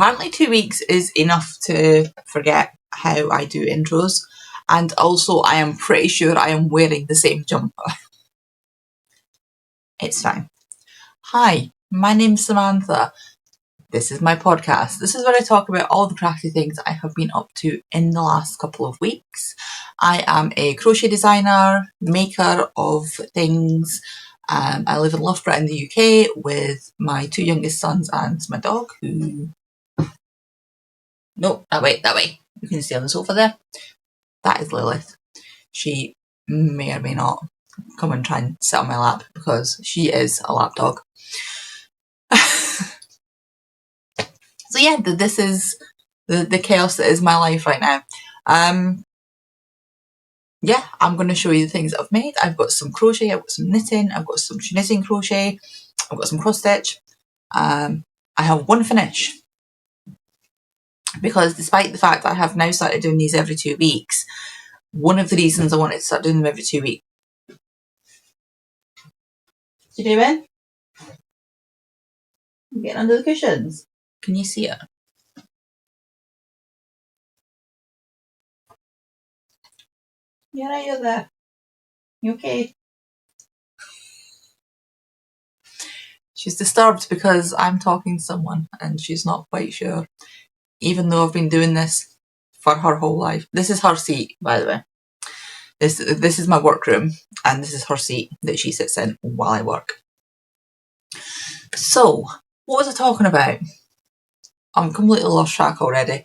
Apparently 2 weeks is enough to forget how I do intros, and also I am pretty sure I am wearing the same jumper. It's fine. Hi, my name's Samantha. This is my podcast. This is where I talk about all the crafty things I have been up to in the last couple of weeks. I am a crochet designer, maker of things. I live in Loughborough in the UK with my 2 youngest sons and my dog who... No, that way. You can see on the sofa there. That is Lilith. She may or may not come and try and sit on my lap because she is a lap dog. So yeah, this is the chaos that is my life right now. Yeah, I'm going to show you the things that I've made. I've got some crochet, I've got some knitting, I've got some Tunisian crochet, I've got some cross stitch. I have one finish. Because despite the fact that I have now started doing these every 2 weeks, one of the reasons I wanted to start doing them every 2 weeks. What you doing? I'm getting under the cushions. Can you see it? Yeah, right, you're there. You okay? She's disturbed because I'm talking to someone and she's not quite sure. Even though I've been doing this for her whole life. This is her seat, by the way. This is my workroom and this is her seat that she sits in while I work. So, what was I talking about? I'm completely lost track already.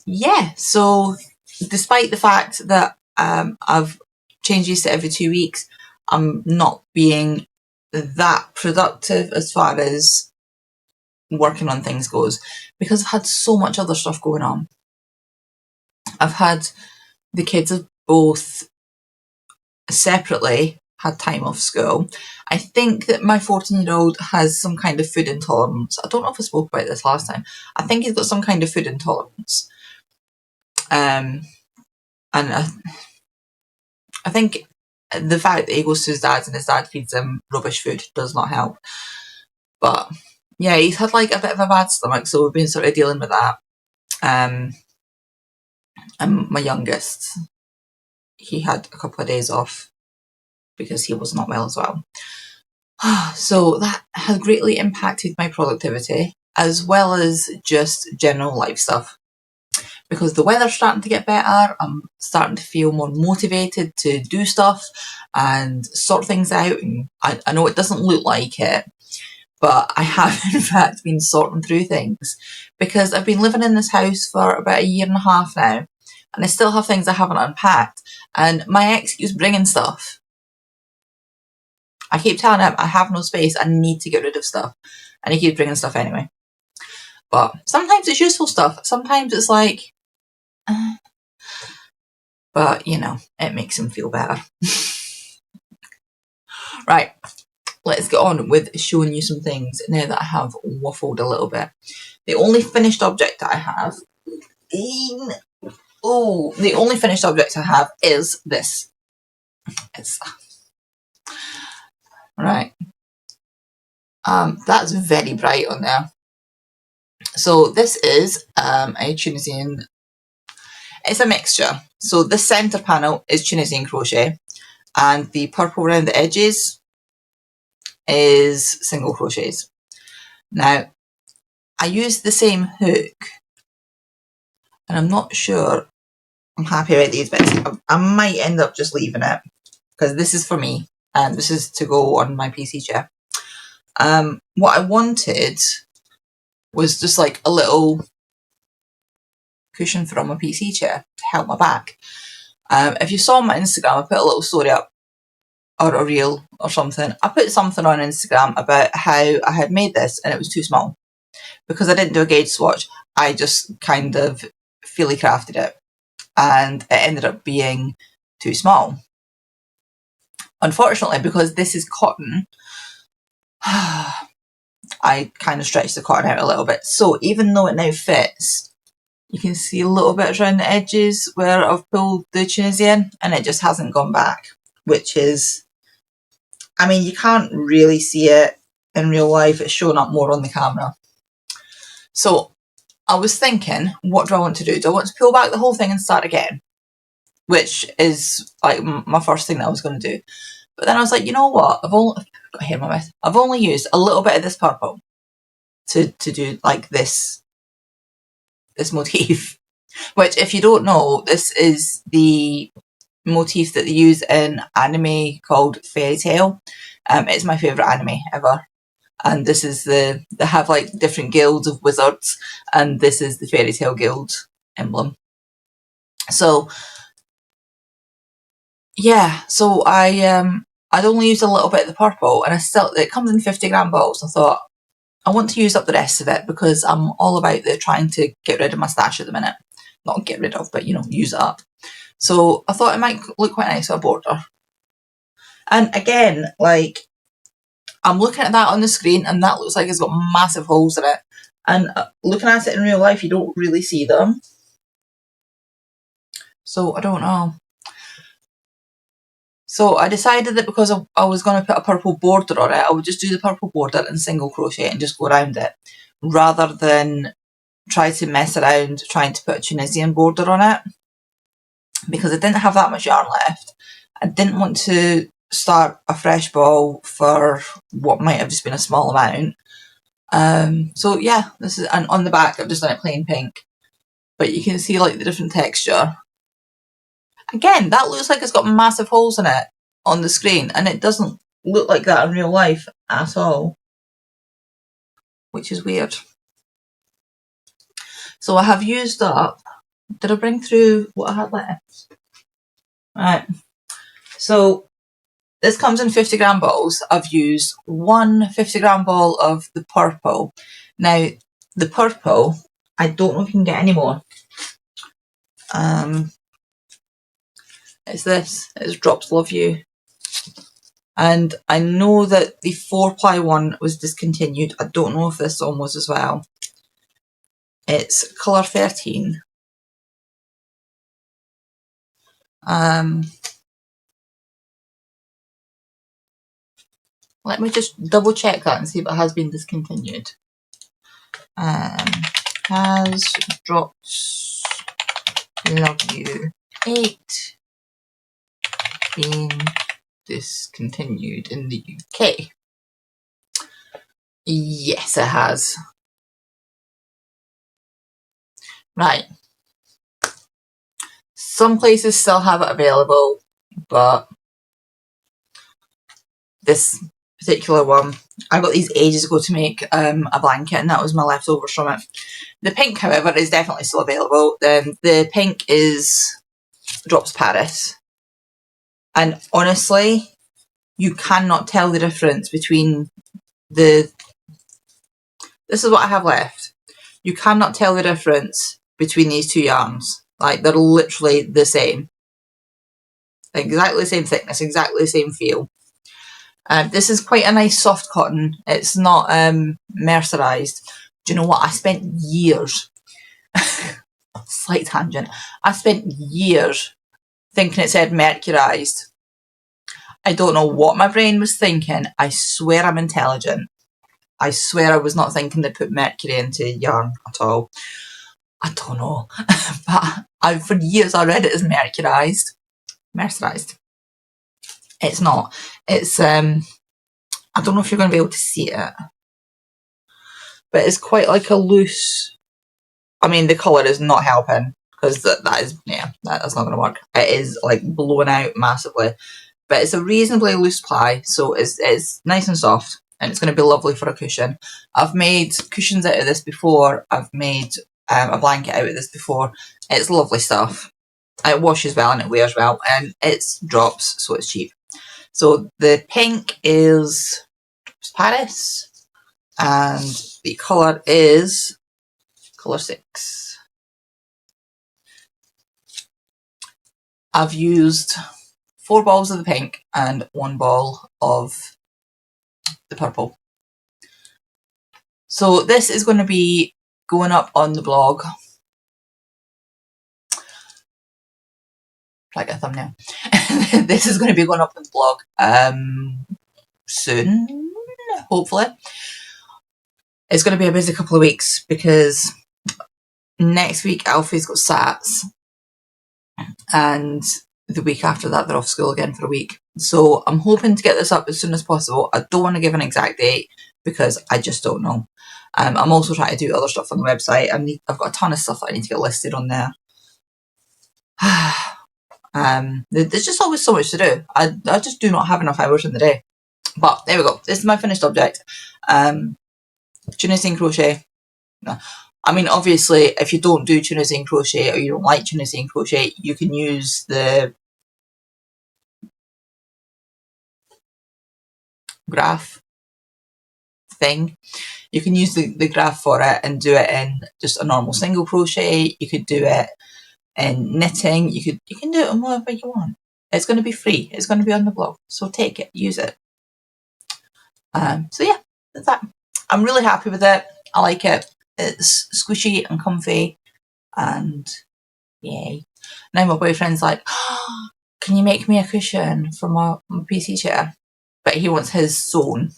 Yeah, so despite the fact that I've changed these to every 2 weeks, I'm not being that productive as far as working on things goes because I've had so much other stuff going on. I've had the kids have both separately had time off school. I think that my 14-year-old has some kind of food intolerance. I don't know if I spoke about this last time. I think he's got some kind of food intolerance. And I think the fact that he goes to his dad's and his dad feeds him rubbish food does not help. But yeah, he's had like a bit of a bad stomach, so we've been sort of dealing with that. And my youngest, he had a couple of days off because he was not well as well. So that has greatly impacted my productivity as well as just general life stuff. Because the weather's starting to get better, I'm starting to feel more motivated to do stuff and sort things out. And I know it doesn't look like it, but I have in fact been sorting through things because I've been living in this house for about 1.5 years now and I still have things I haven't unpacked. And my ex keeps bringing stuff. I keep telling him I have no space, I need to get rid of stuff. And he keeps bringing stuff anyway. But sometimes it's useful stuff. Sometimes it's like... But, you know, it makes him feel better. Right, let's get on with showing you some things now that I have waffled a little bit. The only finished object that I have... the only finished object I have is this. Right. That's very bright on there. So this is a Tunisian... It's a mixture. So the centre panel is Tunisian crochet and the purple around the edges is single crochets. Now, I used the same hook and I'm not sure I'm happy about these bits. I might end up just leaving it because this is for me and this is to go on my PC chair. What I wanted was just like a little cushion from my PC chair to help my back. If you saw my Instagram, I put a little story up or a reel or something. I put something on Instagram about how I had made this and it was too small. Because I didn't do a gauge swatch, I just kind of feely crafted it and it ended up being too small. Unfortunately, because this is cotton, I kind of stretched the cotton out a little bit. So even though it now fits, you can see a little bit around the edges where I've pulled the Tunisian and it just hasn't gone back, which is, I mean, you can't really see it in real life. It's showing up more on the camera. So I was thinking, what do I want to do? Do I want to pull back the whole thing and start again? Which is like my first thing that I was going to do. But then I was like, you know what? I've only used a little bit of this purple to do like this motif. Which, if you don't know, this is the motif that they use in anime called Fairy Tail. It's my favourite anime ever. And this is they have like different guilds of wizards, and this is the Fairy Tail Guild emblem. So yeah, so I'd only used a little bit of the purple, and it comes in 50-gram balls. I thought I want to use up the rest of it because I'm all about trying to get rid of my stash at the minute. Not get rid of, but use it up. So I thought it might look quite nice with a border. And again, like, I'm looking at that on the screen and that looks like it's got massive holes in it. And looking at it in real life, you don't really see them. So I don't know. So I decided that because I was going to put a purple border on it, I would just do the purple border and single crochet and just go around it, rather than try to mess around trying to put a Tunisian border on it, because I didn't have that much yarn left. I didn't want to start a fresh ball for what might have just been a small amount. So yeah, this is, and on the back I've just done it plain pink, but you can see like the different texture. Again, that looks like it's got massive holes in it on the screen, and it doesn't look like that in real life at all, which is weird. So I have used up, did I bring through what I had left? Right, so this comes in 50-gram balls. I've used one 50-gram ball of the purple. Now, the purple, I don't know if you can get any more. It's this. It's Drops Love You. And I know that the 4-ply one was discontinued. I don't know if this one was as well. It's colour 13. Let me just double check that and see if it has been discontinued. Has Drops Love You 8 been discontinued in the UK? Yes, it has. Right. Some places still have it available, but this particular one, I got these ages ago to make a blanket, and that was my leftovers from it. The pink, however, is definitely still available. The pink is Drops Paris. And honestly, you cannot tell the difference between this is what I have left. You cannot tell the difference between these two yarns. Like, they're literally the same. Exactly the same thickness, exactly the same feel. This is quite a nice soft cotton. It's not mercerized. Do you know what? I spent years, slight tangent, I spent years thinking it said mercurized. I don't know what my brain was thinking. I swear I'm intelligent. I swear I was not thinking they put mercury into yarn at all. I don't know. But for years I read it as mercurized. Mercerized. It's not. It's, I don't know if you're going to be able to see it, but it's quite like a loose, I mean, the colour is not helping, because that's not going to work. It is like blowing out massively, but it's a reasonably loose ply, so it's nice and soft, and it's going to be lovely for a cushion. I've made cushions out of this before. I've made a blanket out of this before. It's lovely stuff. It washes well and it wears well, and it's Drops, so it's cheap. So the pink is Paris, and the colour is colour 6. I've used 4 balls of the pink and 1 ball of the purple. So this is going to be going up on the blog. Like a thumbnail. This is going to be going up on the blog soon, hopefully. it's going to be a busy couple of weeks because next week Alfie's got SATs, and the week after that they're off school again for a week. So I'm hoping to get this up as soon as possible. I don't want to give an exact date because I just don't know. I'm also trying to do other stuff on the website. I've got a ton of stuff that I need to get listed on there. There's just always so much to do. I just do not have enough hours in the day. But there we go. This is my finished object. Tunisian crochet. I mean, obviously, if you don't do Tunisian crochet or you don't like Tunisian crochet, you can use the graph thing. You can use the graph for it and do it in just a normal single crochet. You could do it in knitting. You can do it in whatever you want. It's going to be free. It's going to be on the blog. So take it, use it. So yeah, that's that. I'm really happy with it. I like it. It's squishy and comfy, and yay. Now my boyfriend's like, oh, can you make me a cushion for my PC chair? But he wants his sewn,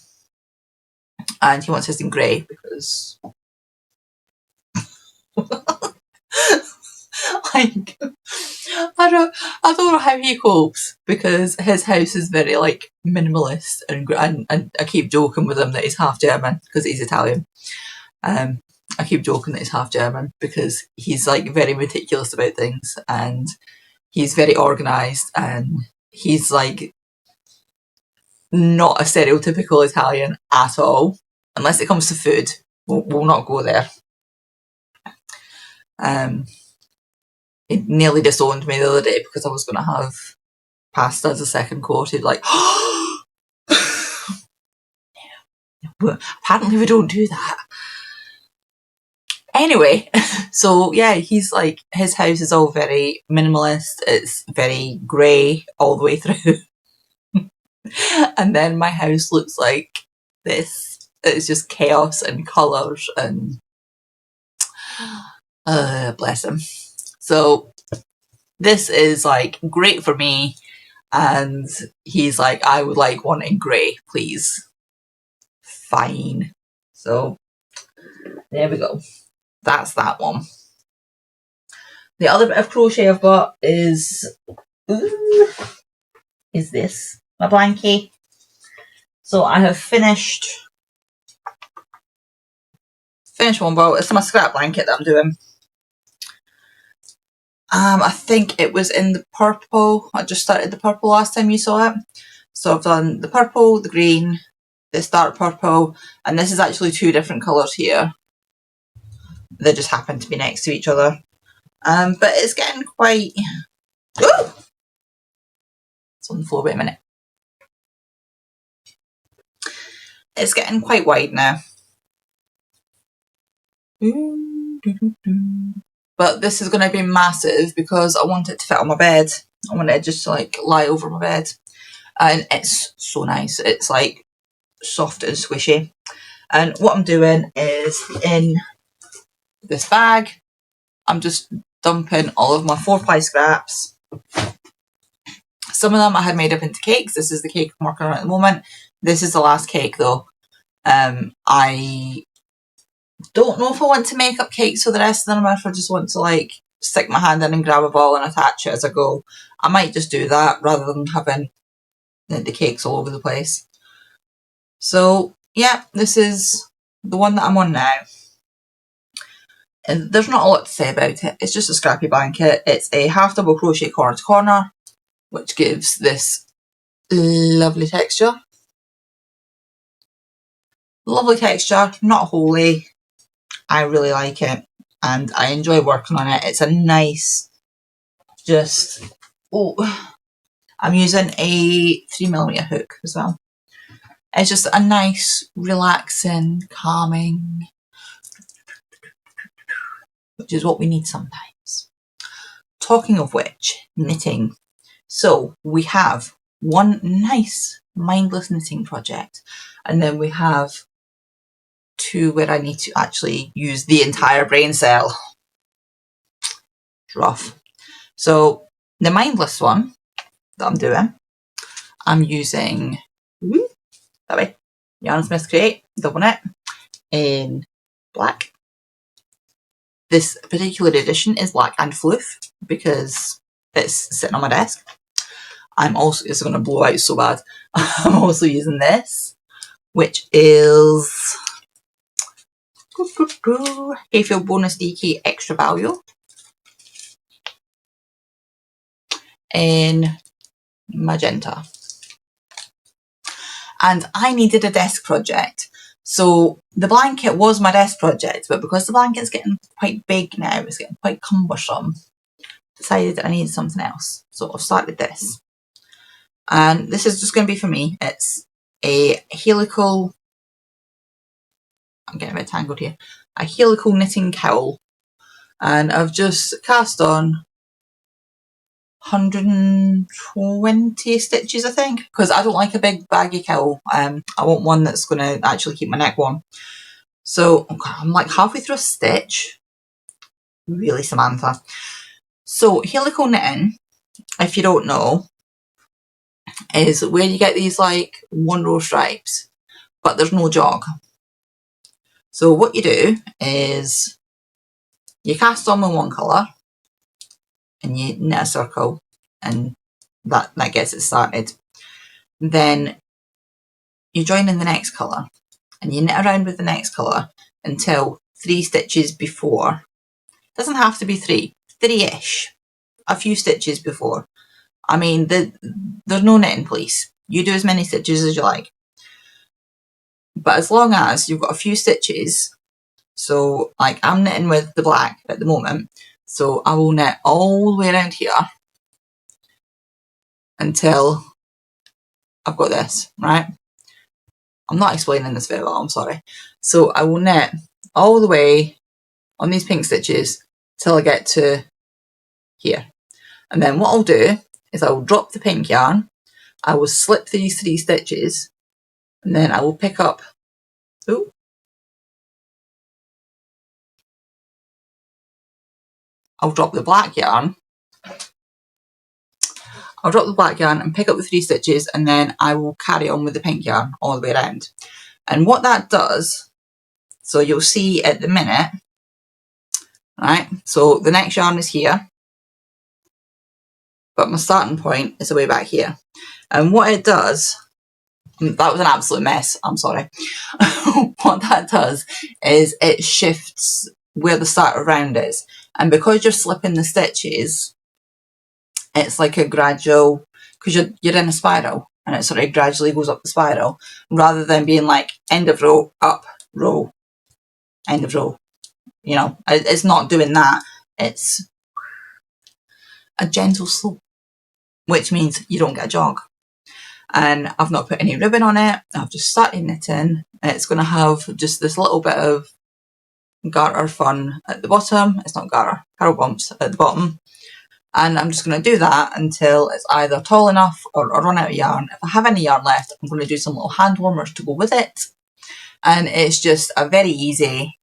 and he wants his in grey because like I don't know how he copes, because his house is very like minimalist, and I keep joking with him that he's half German because he's Italian. I keep joking that he's half German because he's like very meticulous about things, and he's very organised, and he's like not a stereotypical Italian at all, unless it comes to food. We'll not go there. He nearly disowned me the other day because I was going to have pasta as a second course. He'd like, oh! Apparently we don't do that. Anyway, so yeah, he's like, his house is all very minimalist. It's very grey all the way through. And then my house looks like this. It's just chaos and colours and bless him. So this is like great for me, and he's like, I would like one in grey, please. Fine. So there we go. That's that one. The other bit of crochet I've got is this, my blankie. So I have finished one bowl. It's my scrap blanket that I'm doing. I think it was in the purple. I just started the purple last time you saw it. So I've done the purple, the green, this dark purple, and this is actually two different colours here. They just happen to be next to each other. But it's getting quite... Ooh! It's on the floor, wait a minute. It's getting quite wide now. But this is going to be massive because I want it to fit on my bed. I want it just to like lie over my bed. And it's so nice. It's like soft and squishy. And what I'm doing is, in this bag, I'm just dumping all of my 4-ply scraps. Some of them I had made up into cakes. This is the cake I'm working on at the moment. This is the last cake though. I don't know if I want to make up cakes for the rest of them, or if I just want to like stick my hand in and grab a ball and attach it as I go. I might just do that rather than having the cakes all over the place. So yeah, this is the one that I'm on now. And there's not a lot to say about it. It's just a scrappy blanket. It's a half double crochet corner to corner, which gives this lovely texture. Lovely texture, not holey. I really like it, and I enjoy working on it. It's a nice, just, I'm using a 3mm hook as well. It's just a nice, relaxing, calming, which is what we need sometimes. Talking of which, knitting. So we have one nice mindless knitting project, and then we have two where I need to actually use the entire brain cell. It's rough. So the mindless one that I'm doing, I'm using that way, Yarn Smith Create, double knit, in black. This particular edition is black and floof because it's sitting on my desk. I'm also, it's going to blow out so bad. I'm also using this, which is Hayfield Bonus DK Extra Value in magenta. And I needed a desk project. So the blanket was my desk project, but because the blanket's getting quite big now, it's getting quite cumbersome, decided that I needed something else. So I've started this. And this is just going to be for me. It's a helical, I'm getting a bit tangled here, a helical knitting cowl. And I've just cast on 120 stitches, I think, because I don't like a big baggy cowl. I want one that's going to actually keep my neck warm. So I'm like halfway through a stitch. Really, Samantha. So helical knitting, if you don't know, is where you get these like one row stripes, but there's no jog. So what you do is you cast on with one colour and you knit a circle, and that gets it started. Then you join in the next colour and you knit around with the next colour until 3 stitches before. It doesn't have to be 3-ish, a few stitches before. I mean, there's no knitting police. You do as many stitches as you like. But as long as you've got a few stitches, so like I'm knitting with the black at the moment, so I will knit all the way around here until I've got this, right? I'm not explaining this very well, I'm sorry. So I will knit all the way on these pink stitches till I get to here. And then what I'll do is I will drop the pink yarn, I will slip these 3 stitches, and then I will pick up, I'll drop the black yarn, and pick up the 3 stitches, and then I will carry on with the pink yarn all the way around. And what that does, so you'll see at the minute, right, so the next yarn is here, but my starting point is way back here. And what it does, that was an absolute mess, I'm sorry. What that does is it shifts where the starter round is. And because you're slipping the stitches, it's like a gradual, because you're in a spiral, and it sort of gradually goes up the spiral, rather than being like end of row, up, row, end of row. You know, it's not doing that. It's a gentle slope, which means you don't get a jog. And I've not put any ribbon on it. I've just started knitting. It's going to have just this little bit of garter fun at the bottom. It's not garter, carol bumps at the bottom. And I'm just going to do that until it's either tall enough or run out of yarn. If I have any yarn left, I'm going to do some little hand warmers to go with it. And it's just a very easy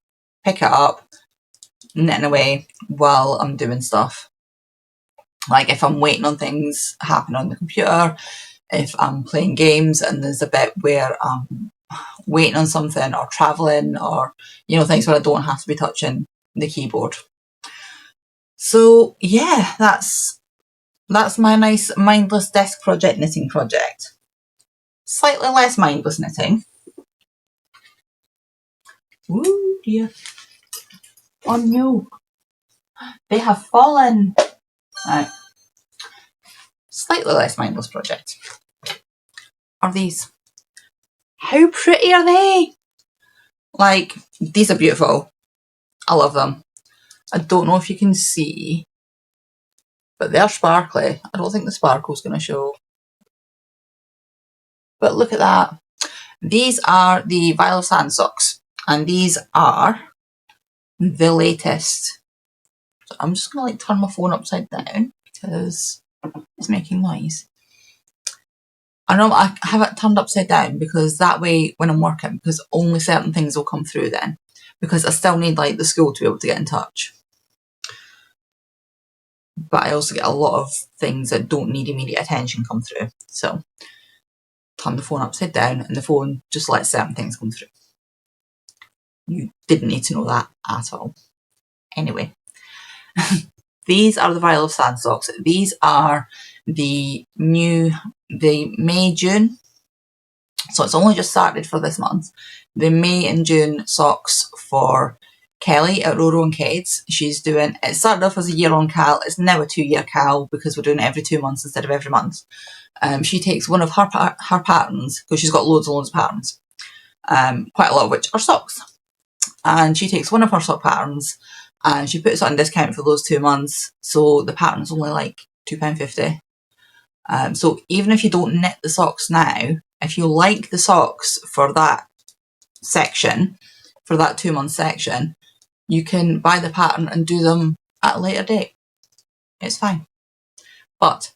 pick it up, knitting away while I'm doing stuff. Like if I'm waiting on things happen on the computer, if I'm playing games and there's a bit where I'm waiting on something or travelling or, you know, things where I don't have to be touching the keyboard. So yeah, that's my nice mindless desk project knitting project. Slightly less mindless knitting. Ooh dear. Oh no. They have fallen. Right. Slightly less mindless project are these. How pretty are they? Like, these are beautiful. I love them. I don't know if you can see, but they're sparkly. I don't think the sparkle's going to show. But look at that. These are the Vial of Sands socks, and these are the latest. So I'm just going to like turn my phone upside down because it's making noise. I know I have it turned upside down because that way when I'm working, because only certain things will come through then, because I still need like the school to be able to get in touch. But I also get a lot of things that don't need immediate attention come through. So turn the phone upside down and the phone just lets certain things come through. You didn't need to know that at all. Anyway, these are the Vial of Sands socks. These are the May, June. So it's only just started for this month. The May and June socks for Kelly at Roro and Keds. She's doing, it started off as a year-long cal. It's now a 2-year cal because we're doing it every 2 months instead of every month. She takes one of her patterns, because she's got loads and loads of patterns, quite a lot of which are socks. And she takes one of her sock patterns and she puts it on discount for those 2 months. So the pattern's only like £2.50. So even if you don't knit the socks now, if you like the socks for that section, for that 2-month section, you can buy the pattern and do them at a later date. It's fine. But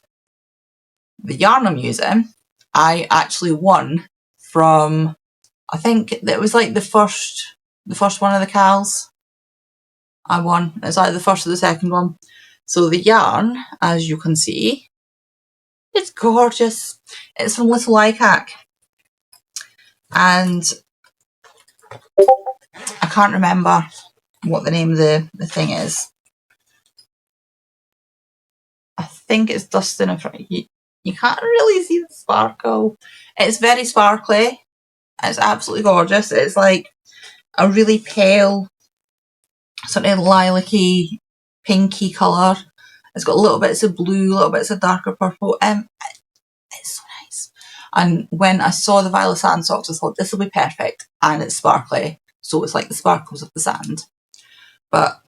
the yarn I'm using, I actually won from, I think it was like the first one of the cals I won. It's either the first or the second one. So the yarn, as you can see, it's gorgeous. It's from Little Icac. And I can't remember what the name of the thing is. I think it's Dustin in front. You can't really see the sparkle. It's very sparkly. It's absolutely gorgeous. It's like a really pale, sort of lilac-y, pinky colour. It's got little bits of blue, little bits of darker purple. It's so nice. And when I saw the Vial of Sands socks, I thought this will be perfect. And it's sparkly, so it's like the sparkles of the sand. But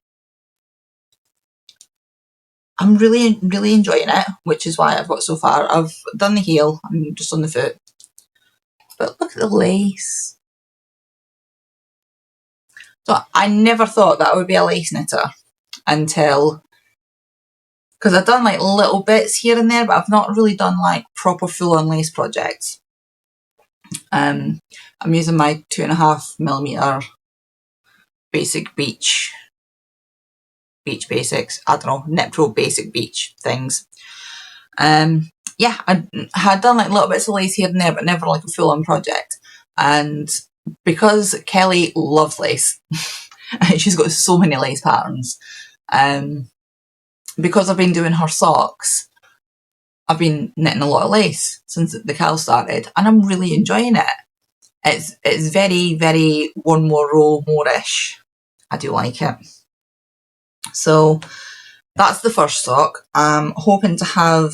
I'm really, really enjoying it, which is why I've got so far. I've done the heel, I'm just on the foot. But look at the lace. So I never thought that I would be a lace knitter until, because I've done like little bits here and there, but I've not really done like proper full-on lace projects. I'm using my 2.5mm basic beach basics. I don't know, Knit Pro basic beach things. Yeah, I had done like little bits of lace here and there, but never like a full-on project. And because Kelly loves lace, she's got so many lace patterns. Because I've been doing her socks, I've been knitting a lot of lace since the cal started, and I'm really enjoying it. It's very, very one more row more-ish. I do like it. So that's the first sock. I'm hoping to have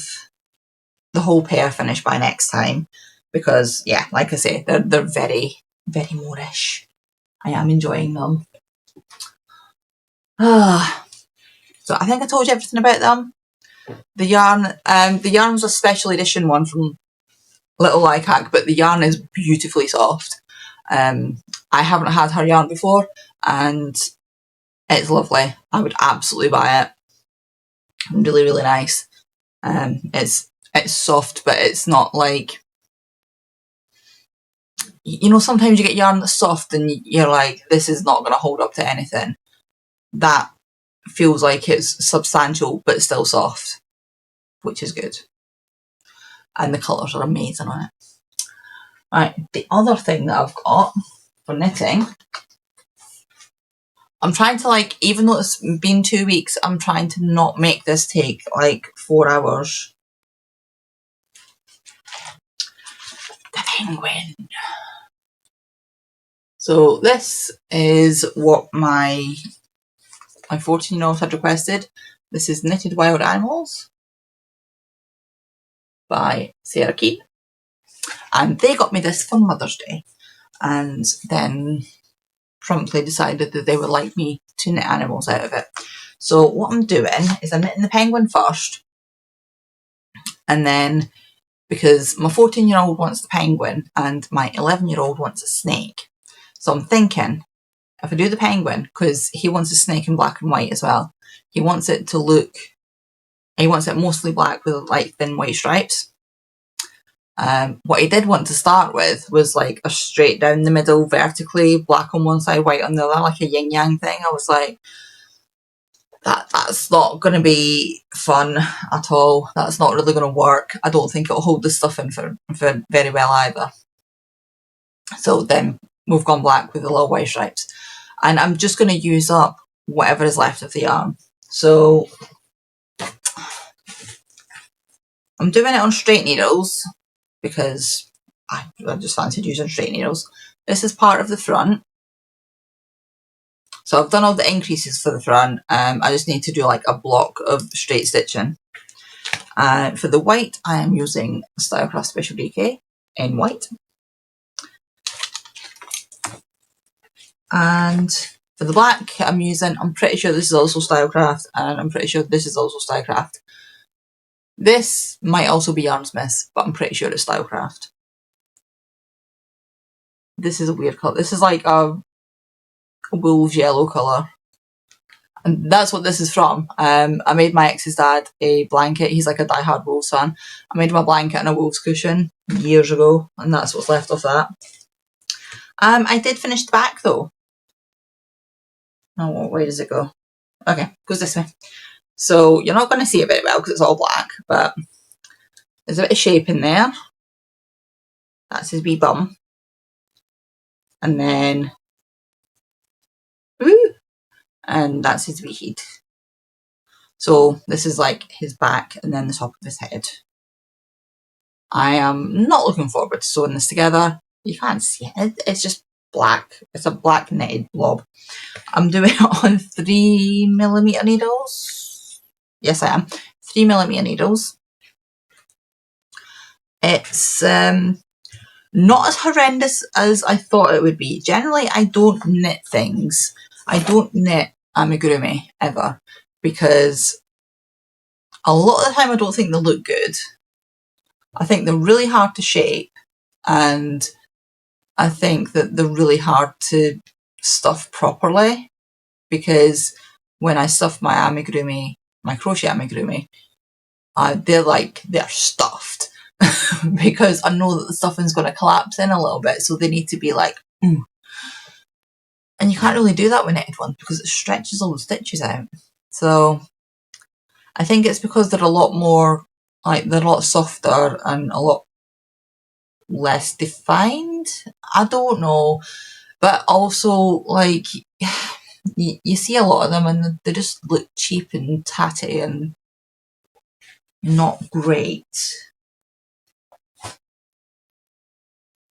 the whole pair finished by next time because, yeah, like I say, they're very, very more-ish. I am enjoying them. So I think I told you everything about them. The yarn's a special edition one from Little Icac, but the yarn is beautifully soft. I haven't had her yarn before, and it's lovely. I would absolutely buy it. Really, really nice. It's soft, but it's not like, you know, sometimes you get yarn that's soft and you're like, this is not going to hold up to anything. That feels like it's substantial, but still soft, which is good. And the colours are amazing on it. Right, the other thing that I've got for knitting, I'm trying to, like, even though it's been 2 weeks, I'm trying to not make this take like 4 hours. The penguin. So this is what my 14-year-old had requested. This is Knitted Wild Animals by Sarah Keane. And they got me this for Mother's Day. And then promptly decided that they would like me to knit animals out of it. So what I'm doing is I'm knitting the penguin first. And then, because my 14-year-old wants the penguin and my 11-year-old wants a snake. So I'm thinking, if I do the penguin, because he wants a snake in black and white as well. He wants it to look, he wants it mostly black with like thin white stripes. What he did want to start with was like a straight down the middle, vertically, black on one side, white on the other, like a yin-yang thing. I was like, that's not going to be fun at all. That's not really going to work. I don't think it'll hold the stuff in for very well either. So then we've gone black with the little white stripes. and I'm just going to use up whatever is left of the yarn. So I'm doing it on straight needles because I just fancied using straight needles. This is part of the front. So I've done all the increases for the front. I just need to do like a block of straight stitching. For the white, I am using Stylecraft Special DK in white. And for the black, I'm pretty sure this is also Stylecraft, and I'm pretty sure this is also Stylecraft. This might also be Yarnsmith, but I'm pretty sure it's Stylecraft. This is a weird colour. This is like a wolf's yellow colour. And that's what this is from. I made my ex's dad a blanket. He's like a diehard Wolves fan. I made him a blanket and a Wolves cushion years ago, and that's what's left of that. I did finish the back though. Oh, where does it go? Okay, it goes this way. So you're not going to see it very well because it's all black, but there's a bit of shape in there. That's his wee bum. And then, woo, and that's his wee head. So this is like his back and then the top of his head. I am not looking forward to sewing this together. You can't see it. It's just black. It's a black knitted blob. I'm doing it on 3mm needles. Yes, I am. 3mm needles. It's not as horrendous as I thought it would be. Generally, I don't knit things. I don't knit amigurumi ever because a lot of the time I don't think they look good. I think they're really hard to shape, and I think that they're really hard to stuff properly, because when I stuff my amigurumi, my crochet amigurumi, they're stuffed because I know that the stuffing's going to collapse in a little bit, so they need to be like, and you can't really do that with knitted ones because it stretches all the stitches out. So I think it's because they're a lot more, like, they're a lot softer and a lot less defined. I don't know, but also, like, you see a lot of them and they just look cheap and tatty and not great.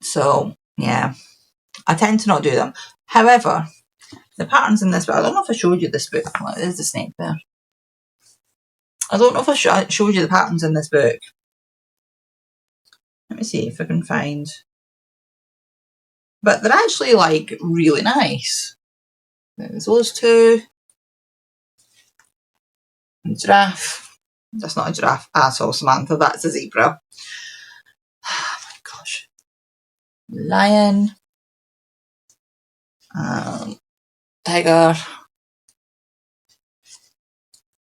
So yeah, I tend to not do them. However, the patterns in this book, I don't know if I showed you this book. Well, there's the snake there. I don't know if I showed you the patterns in this book. Let me see if I can find. But they're actually, like, really nice. There's those two. And giraffe. That's not a giraffe at all, Samantha. That's a zebra. Oh my gosh. Lion. Tiger.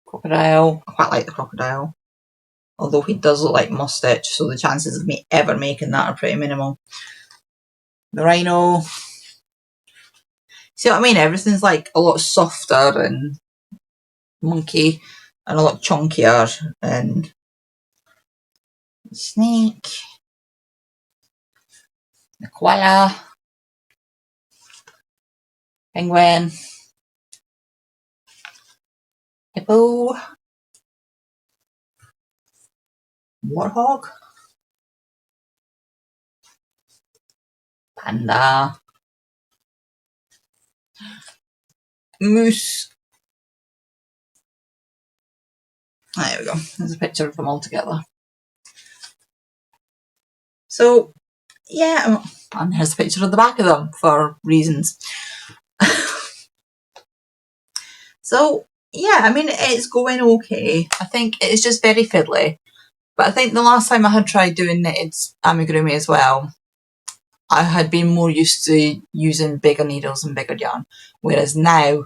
Crocodile. I quite like the crocodile. Although he does look like must stitch, so the chances of me ever making that are pretty minimal. The rhino. See what I mean? Everything's like a lot softer and monkey and a lot chunkier. And the snake. The koala. Penguin. Hippo. Warthog. Panda. Moose. There we go. There's a picture of them all together. So, yeah, and here's a picture of the back of them for reasons. So, yeah, I mean, it's going okay. I think it's just very fiddly. But I think the last time I had tried doing knitted amigurumi as well, I had been more used to using bigger needles and bigger yarn. Whereas now,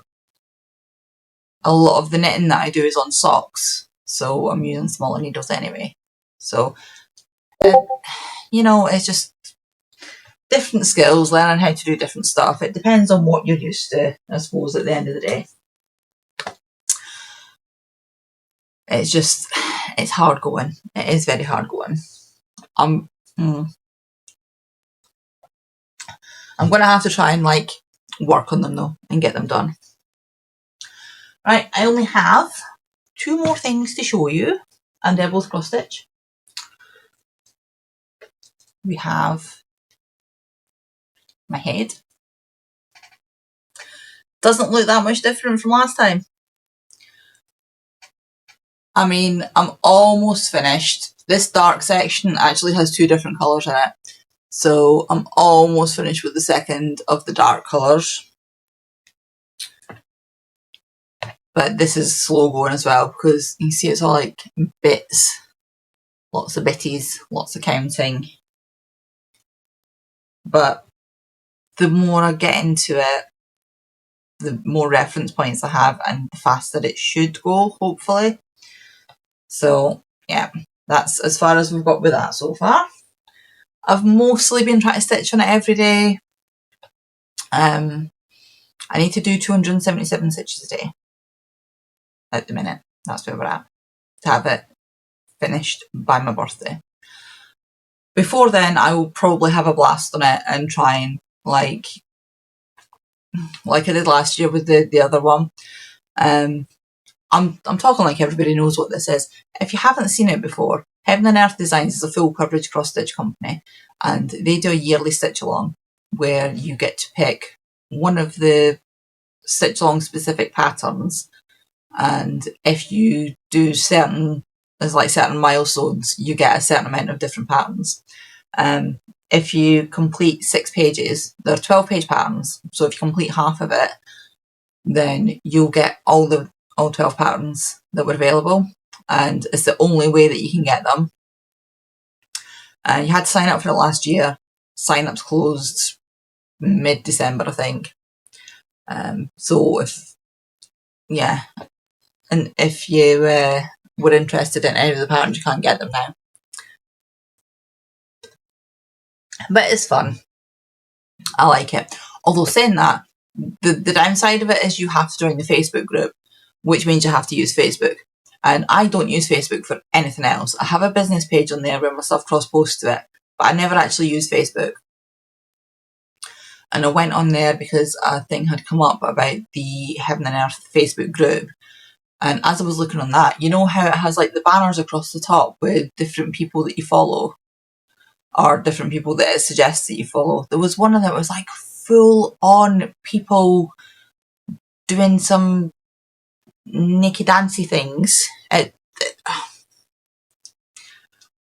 a lot of the knitting that I do is on socks. So I'm using smaller needles anyway. So, you know, it's just different skills, learning how to do different stuff. It depends on what you're used to, I suppose, at the end of the day. It's just, it's hard going. It is very hard going. I'm going to have to try and, like, work on them though and get them done. Right, I only have 2 more things to show you, and they're both cross stitch. We have my head. Doesn't look that much different from last time. I mean, I'm almost finished. This dark section actually has 2 different colours in it. So I'm almost finished with the second of the dark colours. But this is slow going as well, because you can see it's all like bits. Lots of bitties, lots of counting. But the more I get into it, the more reference points I have and the faster it should go, hopefully. So yeah, that's as far as we've got with that so far. I've mostly been trying to stitch on it every day. I need to do 277 stitches a day at the minute. That's where we're at, to have it finished by my birthday. Before then, I will probably have a blast on it and try and like I did last year with the other one. I'm talking like everybody knows what this is. If you haven't seen it before, Heaven and Earth Designs is a full coverage cross stitch company, and they do a yearly stitch along where you get to pick one of the stitch along specific patterns, and if you do certain milestones, you get a certain amount of different patterns. If you complete 6 pages, there are 12-page patterns, so if you complete half of it, then you'll get all 12 patterns that were available, and it's the only way that you can get them. You had to sign up for it last year. Sign-ups closed mid-December, I think. So if you were interested in any of the patterns, you can't get them now. But it's fun. I like it. Although saying that, the downside of it is you have to join the Facebook group, which means you have to use Facebook. And I don't use Facebook for anything else. I have a business page on there where my stuff cross-posts to it, but I never actually use Facebook. And I went on there because a thing had come up about the Heaven and Earth Facebook group. And as I was looking on that, you know how it has like the banners across the top with different people that you follow, or different people that it suggests that you follow. There was one that was like full on people doing some naked dancey things.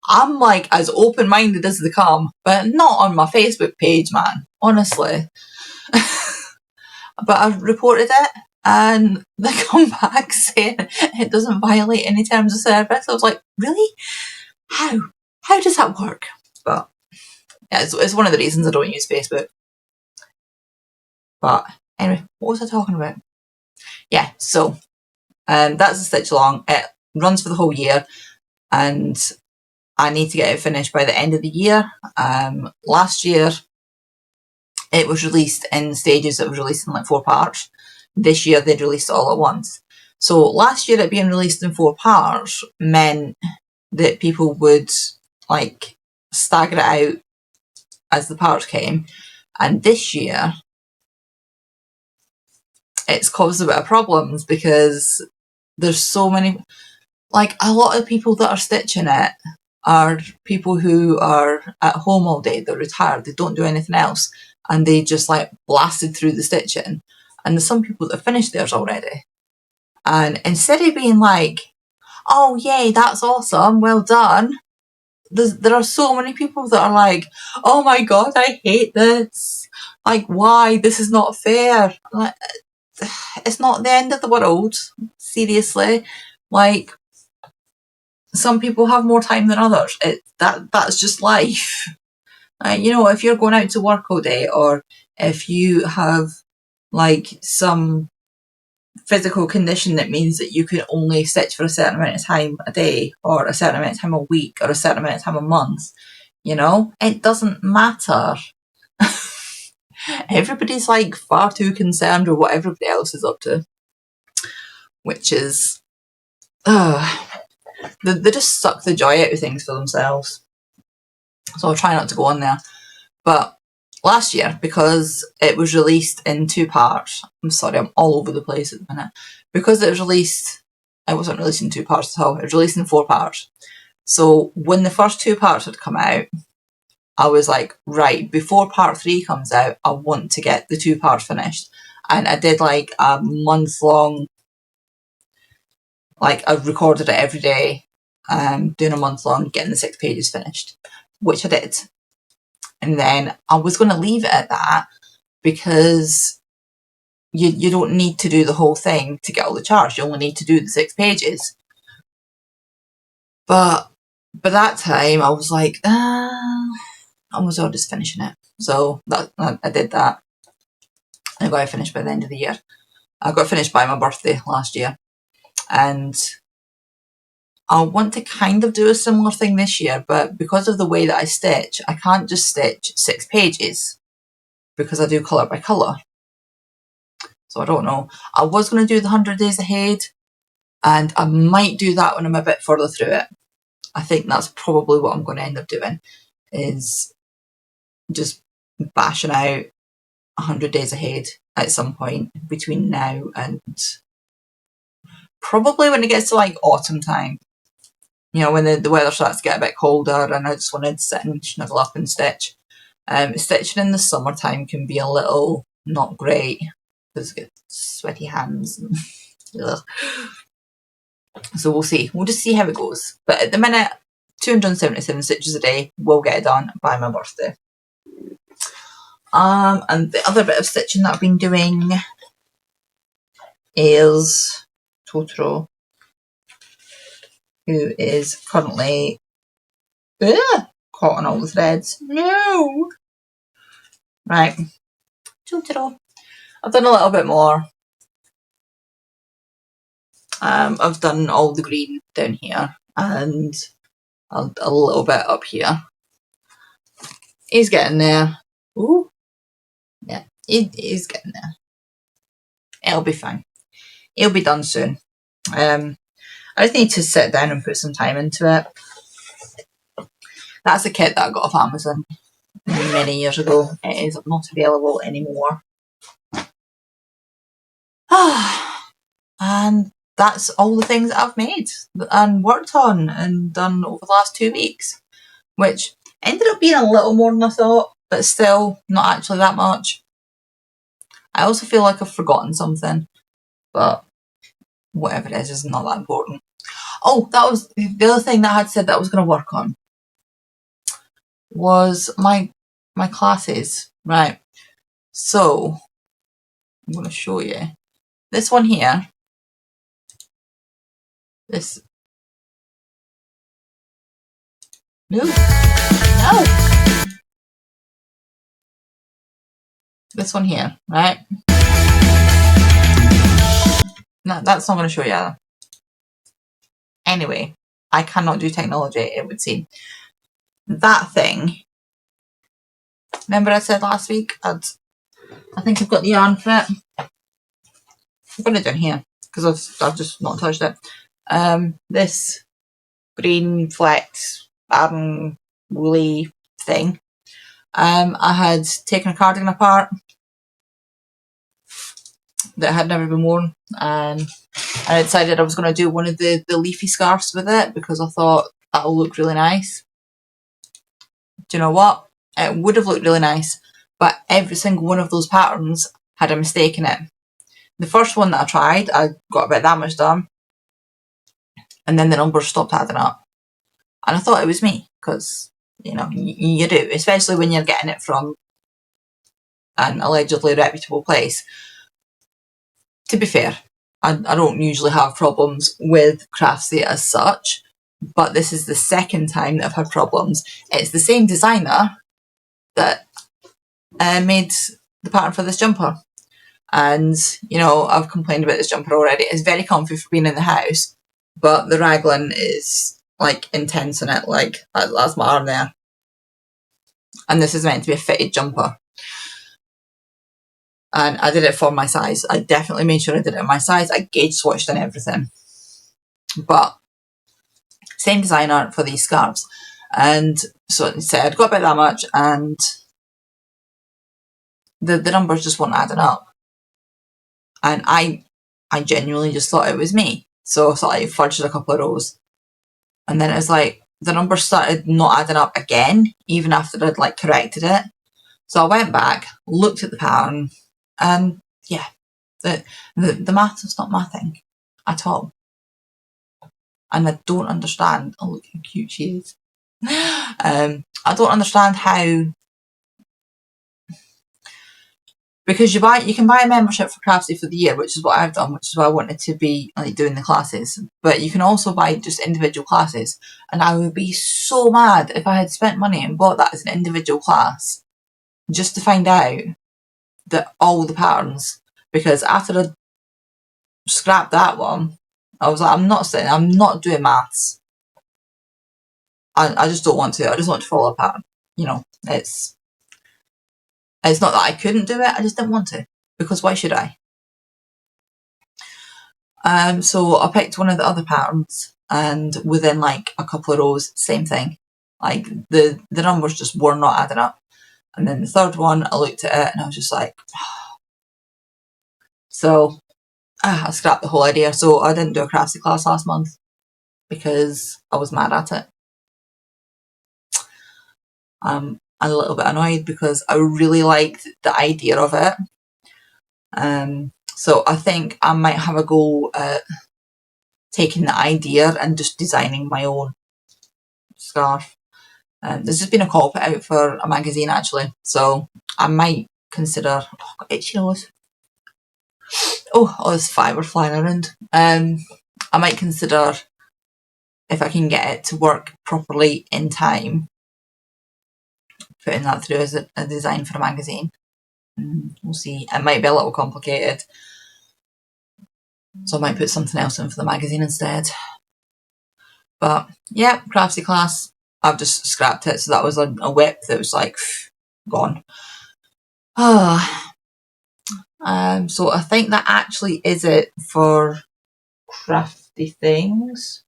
I'm like as open-minded as they come, but not on my Facebook page, man, honestly. But I've reported it and they come back saying it doesn't violate any terms of service. I was like, really? How does that work? But yeah, it's one of the reasons I don't use Facebook. But anyway, what was I talking about? Yeah, so that's a stitch along. It runs for the whole year, and I need to get it finished by the end of the year. Last year, it was released in stages. It was released in like 4 parts. This year, they'd released it all at once. So last year, it being released in 4 parts meant that people would like stagger it out as the parts came. And this year, it's caused a bit of problems because there's so many, like a lot of people that are stitching it are people who are at home all day, they're retired, they don't do anything else, and they just like blasted through the stitching. And there's some people that have finished theirs already. And instead of being like, oh yay, that's awesome, well done, there are so many people that are like, oh my god, I hate this. Like, why? This is not fair. Like, it's not the end of the world, seriously. Like, some people have more time than others. That's just life. You know, if you're going out to work all day, or if you have like some physical condition that means that you can only stitch for a certain amount of time a day, or a certain amount of time a week, or a certain amount of time a month, you know, it doesn't matter. Everybody's like far too concerned with what everybody else is up to, which is they just suck the joy out of things for themselves. So I'll try not to go on there. But last year, because it was released in 2 parts. I'm sorry, I'm all over the place at the minute. Because it was released, it wasn't released in 2 parts at all, it was released in 4 parts. So when the first 2 parts had come out, I was like, right, before part 3 comes out, I want to get the 2 parts finished. And I did like a month long, like I recorded it every day, doing a month long, getting the 6 pages finished, which I did. And then I was going to leave it at that, because you don't need to do the whole thing to get all the charts. You only need to do the 6 pages. But by that time, I was like, I was just finishing it. So I did that. I got it finished by the end of the year. I got it finished by my birthday last year. And I want to kind of do a similar thing this year, but because of the way that I stitch, I can't just stitch 6 pages, because I do colour by colour. So I don't know. I was going to do the 100 Days Ahead, and I might do that when I'm a bit further through it. I think that's probably what I'm going to end up doing, is just bashing out 100 Days Ahead at some point between now and probably when it gets to like autumn time. You know, when the weather starts to get a bit colder and I just want to sit and snuggle up and stitch. Stitching in the summertime can be a little not great, because I get sweaty hands. So we'll see. We'll just see how it goes. But at the minute, 277 stitches a day will get it done by my birthday. And the other bit of stitching that I've been doing is Totoro, who is currently caught on all the threads. No! Right. Totoro. I've done a little bit more. I've done all the green down here and a little bit up here. He's getting there. Ooh. Yeah, he's getting there. It'll be fine. It'll be done soon. I just need to sit down and put some time into it. That's a kit that I got off Amazon many years ago. It is not available anymore. And that's all the things that I've made and worked on and done over the last 2 weeks, which ended up being a little more than I thought, but still not actually that much. I also feel like I've forgotten something, but whatever it is not that important. Oh, that was the other thing that I had said that I was going to work on, was my classes. Right, so I'm going to show you this one here. This no this one here, right? No, that's not going to show you either. Anyway, I cannot do technology, it would seem. That thing, remember I said last week, I think I've got the yarn for it. I've got it down here, because I've just not touched it. This green flecked Baron woolly thing. I had taken a cardigan apart that had never been worn, and I decided I was going to do one of the leafy scarves with it, because I thought that'll look really nice. Do you know what? It would have looked really nice, but every single one of those patterns had a mistake in it. The first one that I tried, I got about that much done, and then the numbers stopped adding up. And I thought it was me, because, you know, you do, especially when you're getting it from an allegedly reputable place. To be fair, I don't usually have problems with Craftsy as such, but this is the second time that I've had problems. It's the same designer that made the pattern for this jumper. And, you know, I've complained about this jumper already. It's very comfy for being in the house, but the raglan is, like, intense in it. Like, that's my arm there. And this is meant to be a fitted jumper. And I did it for my size. I definitely made sure I did it in my size. I gauge swatched and everything. But same designer for these scarves. And so it said, I'd got about that much, and the numbers just weren't adding up. And I genuinely just thought it was me. So I sort of like fudged a couple of rows. And then it was like, the numbers started not adding up again, even after I'd like corrected it. So I went back, looked at the pattern, and yeah, the math is not my thing at all. And I don't understand. Oh, look how cute she is. I don't understand how, because you can buy a membership for Craftsy for the year, which is what I've done, which is why I wanted to be like doing the classes. But you can also buy just individual classes, and I would be so mad if I had spent money and bought that as an individual class, just to find out that all the patterns. Because after I scrapped that one, I was like, I'm not doing maths. I just don't want to. I just want to follow a pattern. You know, it's not that I couldn't do it, I just didn't want to, because why should I? So I picked one of the other patterns, and within like a couple of rows, same thing. Like the numbers just were not adding up. And then the third one, I looked at it and I was just like, so I scrapped the whole idea. So I didn't do a craftsy class last month because I was mad at it. I'm a little bit annoyed because I really liked the idea of it. So I think I might have a go at taking the idea and just designing my own scarf. There's just been a call put out for a magazine actually, so I might consider. Oh, got itchy nose. Oh, there's fibre flying around. I might consider if I can get it to work properly in time, putting that through as a design for a magazine. We'll see. It might be a little complicated, so I might put something else in for the magazine instead. But yeah, craftsy class, I've just scrapped it. So that was a whip that was like gone. So I think that actually is it for crafty things.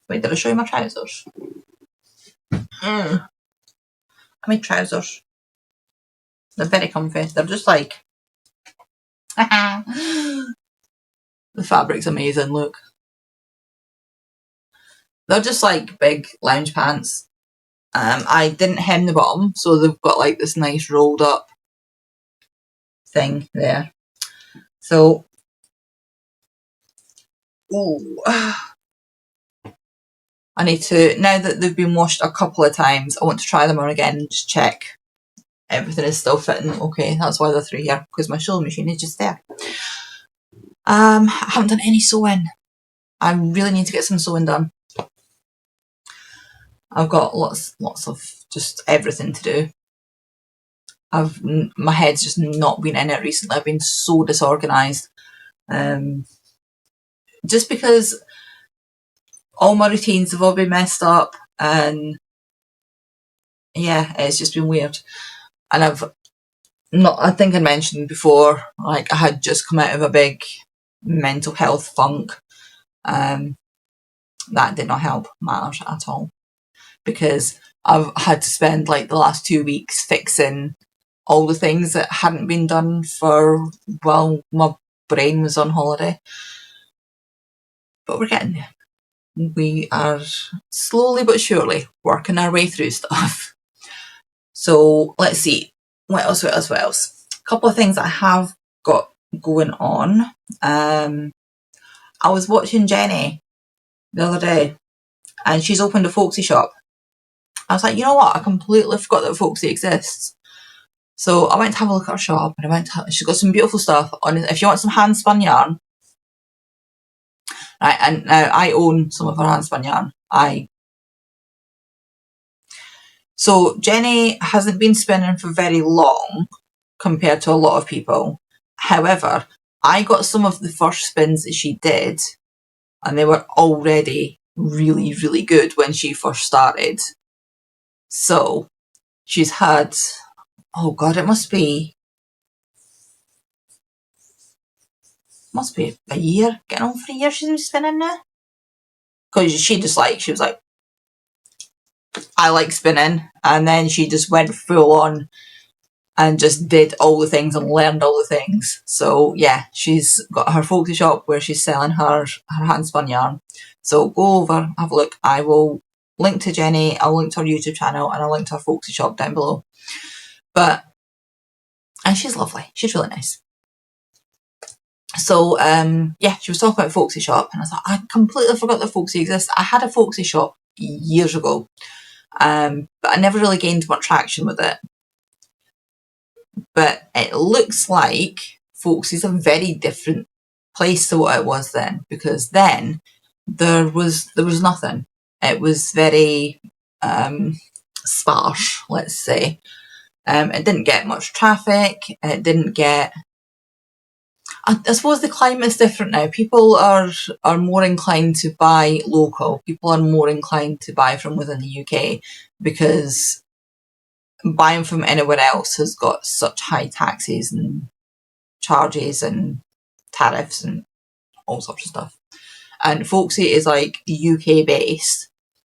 Wait, did I show you my trousers? I made trousers. They're very comfy. They're just like the fabric's amazing, look. They're just like big lounge pants. I didn't hem the bottom, so they've got like this nice rolled up thing there. So, I need to, now that they've been washed a couple of times, I want to try them on again and just check everything is still fitting okay. That's why they're through here, because my sewing machine is just there. I haven't done any sewing. I really need to get some sewing done. I've got lots of just everything to do. My head's just not been in it recently. I've been so disorganised. Just because all my routines have all been messed up, and yeah, it's just been weird. And I think I mentioned before, like I had just come out of a big mental health funk. That did not help matters at all, because I've had to spend like the last 2 weeks fixing all the things that hadn't been done for, well, my brain was on holiday. But we're getting there. We are slowly but surely working our way through stuff. So let's see. What else? A couple of things I have got going on. I was watching Jenny the other day, and she's opened a Folksy shop. I was like, you know what? I completely forgot that Folksy exists. So I went to have a look at her shop, and she's got some beautiful stuff on. If you want some hand spun yarn, right? And now I own some of her hand spun yarn. So Jenny hasn't been spinning for very long compared to a lot of people. However, I got some of the first spins that she did, and they were already really, really good when she first started. So she's had, oh God, it must be a year, getting on for a year she's been spinning now. Because she was like, I like spinning, and then she just went full on and just did all the things and learned all the things. So yeah, she's got her Folksy shop where she's selling her hand spun yarn. So go over, have a look. I will link to Jenny, I'll link to her YouTube channel, and I'll link to her Folksy shop down below. And she's lovely. She's really nice. So yeah, she was talking about Folksy shop, and I thought, I completely forgot that Folksy exists. I had a Folksy shop years ago, but I never really gained much traction with it. But it looks like Folksy's a very different place to what it was then, because then there was nothing. It was very sparse, let's say. It didn't get much traffic. It didn't get. I suppose the climate's different now. People are more inclined to buy local. People are more inclined to buy from within the UK, because buying from anywhere else has got such high taxes and charges and tariffs and all sorts of stuff. And Folksy is like UK based.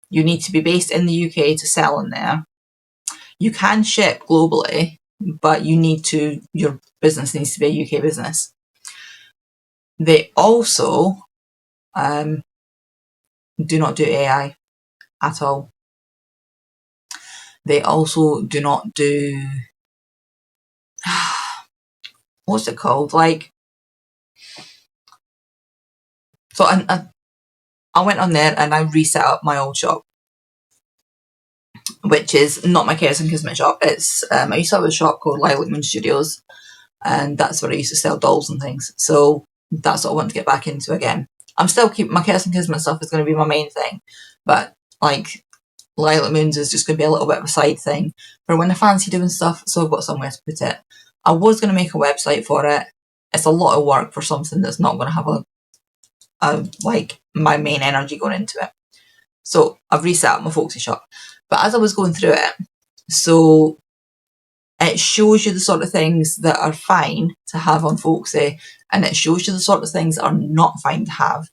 You need to be based in the UK to sell in there. You can ship globally, but your business needs to be a UK business. They also do not do AI at all. They also do not do, what's it called? Like, so I went on there and I reset up my old shop, which is not my Khaos Kismet shop. It's I used to have a shop called Lilac Moon Studios, and that's where I used to sell dolls and things. So that's what I want to get back into again. I'm still keeping my Khaos Kismet stuff is going to be my main thing, but like Lilac Moons is just going to be a little bit of a side thing for when I fancy doing stuff, so I've got somewhere to put it. I was going to make a website for it. It's a lot of work for something that's not going to have like my main energy going into it. So I've reset up my Folksy shop. But as I was going through it, so it shows you the sort of things that are fine to have on Folksy, and it shows you the sort of things that are not fine to have.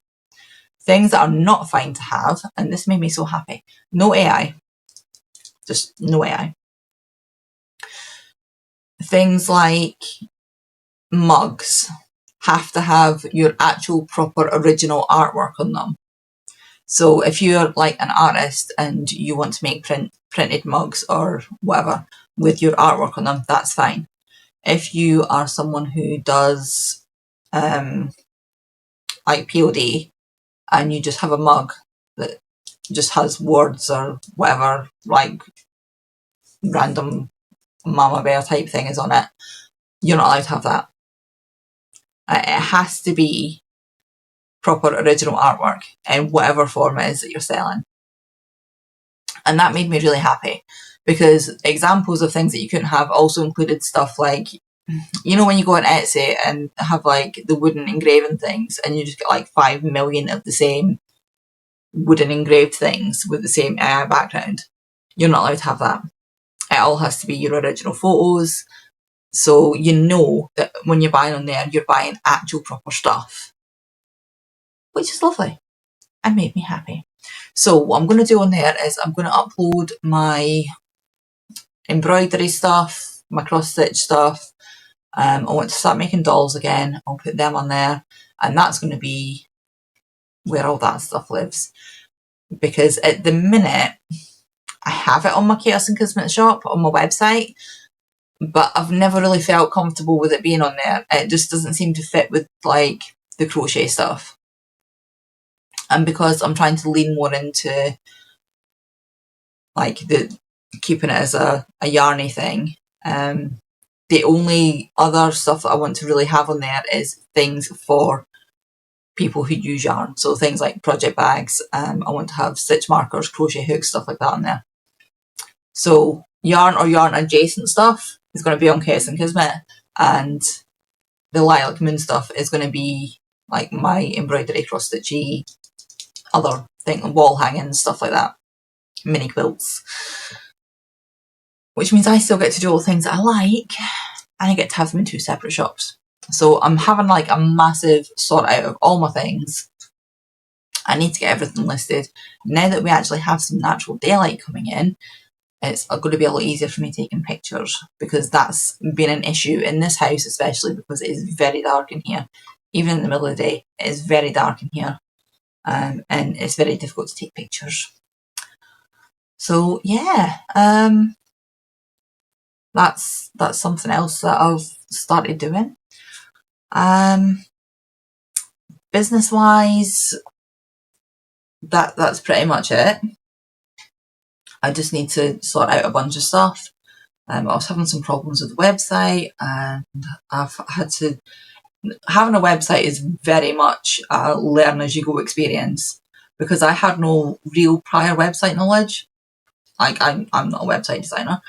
Things that are not fine to have, and this made me so happy. No AI. Just no AI. Things like mugs have to have your actual proper original artwork on them. So if you're like an artist and you want to make printed mugs or whatever with your artwork on them, that's fine. If you are someone who does like POD and you just have a mug that just has words or whatever, like random mama bear type thing is on it, you're not allowed to have that. It has to be proper original artwork in whatever form it is that you're selling. And that made me really happy, because examples of things that you couldn't have also included stuff like, you know, when you go on Etsy and have like the wooden engraving things and you just get like 5 million of the same wooden engraved things with the same AI background, you're not allowed to have that. It all has to be your original photos. So you know that when you're buying on there, you're buying actual proper stuff, which is lovely and made me happy. So what I'm going to do on there is I'm going to upload my embroidery stuff, my cross stitch stuff. I want to start making dolls again. I'll put them on there, and that's going to be where all that stuff lives. Because at the minute, I have it on my Khaos Kismet shop on my website, but I've never really felt comfortable with it being on there. It just doesn't seem to fit with like the crochet stuff. And because I'm trying to lean more into like the keeping it as a yarny thing, the only other stuff that I want to really have on there is things for people who use yarn. So things like project bags, I want to have stitch markers, crochet hooks, stuff like that on there. So yarn or yarn adjacent stuff is going to be on Khaos Kismet, and the Lilac Moon stuff is going to be like my embroidery, cross stitchy, other thing, wall hanging, stuff like that, mini quilts. Which means I still get to do all the things that I like, and I get to have them in 2 separate shops. So I'm having like a massive sort out of all my things. I need to get everything listed. Now that we actually have some natural daylight coming in, it's going to be a lot easier for me taking pictures, because that's been an issue in this house, especially because it is very dark in here. Even in the middle of the day, it is very dark in here, and it's very difficult to take pictures. So yeah, that's something else that I've started doing. Business wise, that's pretty much it. I just need to sort out a bunch of stuff. I was having some problems with the website, and I've had to. Having a website is very much a learn as you go experience, because I had no real prior website knowledge. Like, I'm not a website designer.